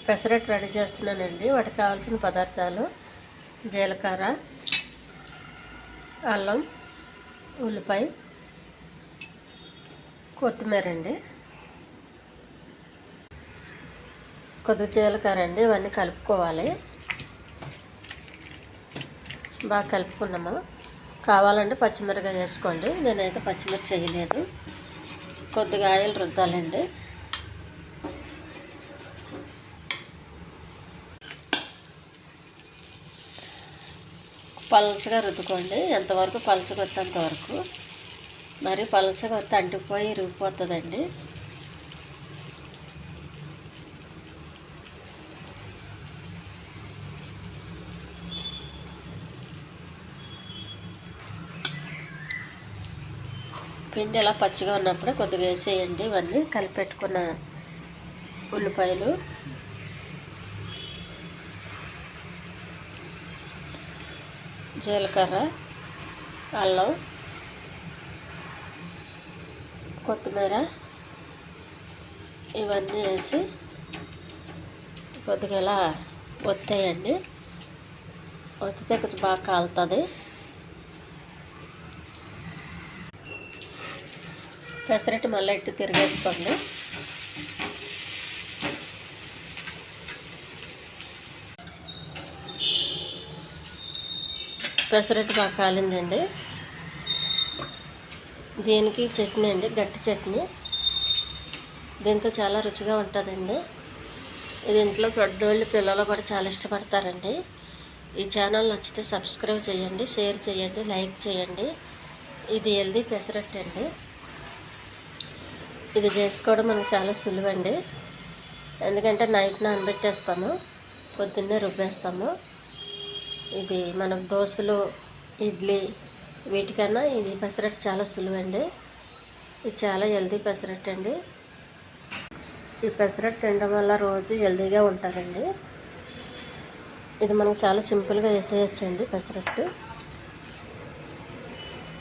Pesarattu ready చేస్తున్నానండి. వాటికి కావాల్సిన పదార్థాలు జీలకర్ర, అల్లం, ఉల్లిపాయ, కొత్తిమీర అండి, కొద్దిగా జీలకర్ర అండి. ఇవన్నీ కలుపుకోవాలి. బాగా కలుపుకున్నాము. కావాలంటే పచ్చిమిరపకాయ వేసుకోండి. నేనైతే పచ్చిమిర్చి వేయలేదు. కొద్దిగా ఆయిల్ రుద్దాలండి. పలసగా రుద్దుకోండి. ఎంతవరకు పలసగా వస్తే అంతవరకు. మరి పలసగా వస్తే అంటిపోయి ఇరిగిపోతుందండి. పిండి ఇలా పచ్చిగా ఉన్నప్పుడే కొద్దిగా వేసేయండి. ఇవన్నీ కలిపెట్టుకున్న ఉల్లిపాయలు, జీలకర్ర, అల్లం, కొత్తిమీర ఇవన్నీ వేసి కొద్దిగా ఇలా ఒత్తేయండి. ఒత్తితే కొంచెం బాగా కాలుతుంది. పెసరట్టు మళ్ళీ ఇట్టు తిరిగేసుకోండి. పెసరట్టు బాగా కాలిందండి. దీనికి చట్నీ అండి, గట్టి చట్నీ. దీంతో చాలా రుచిగా ఉంటుందండి. ఇది ఇంట్లో పెద్దోళ్ళు పిల్లలు కూడా చాలా ఇష్టపడతారండి. ఈ ఛానల్ నచ్చితే సబ్స్క్రైబ్ చేయండి, షేర్ చేయండి, లైక్ చేయండి. ఇది హెల్దీ పెసరట్టు అండి. ఇది చేసుకోవడం మనకు చాలా సులువండి. ఎందుకంటే నైట్ నానబెట్టేస్తాము, పొద్దున్నే రుబ్బేస్తాము. ఇది మనకు దోశలు, ఇడ్లీ వీటికన్నా ఇది పెసరట్టు చాలా సులువండి. ఇది చాలా హెల్దీ పెసరట్టు అండి. ఈ పెసరట్టు తినడం వల్ల రోజు హెల్దీగా ఉంటారండి. ఇది మనకు చాలా సింపుల్గా వేసేయచ్చండి పెసరట్టు.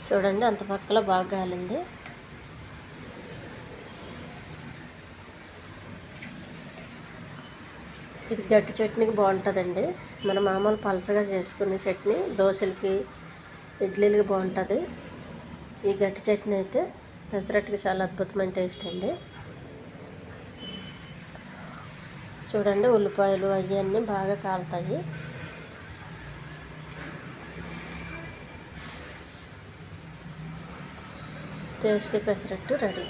చూడండి అంత పక్కల బాగా కాలింది. ఇది గట్టి చట్నీకి బాగుంటుందండి. మన మామూలు పలచగా చేసుకునే చట్నీ దోశలకి, ఇడ్లీలకి బాగుంటుంది. ఈ గట్టి చట్నీ అయితే పెసరట్టుకి చాలా అద్భుతమైన టేస్ట్ అండి. చూడండి ఉల్లిపాయలు అవన్నీ బాగా కాలుతాయి. Tasty pesarattu ready.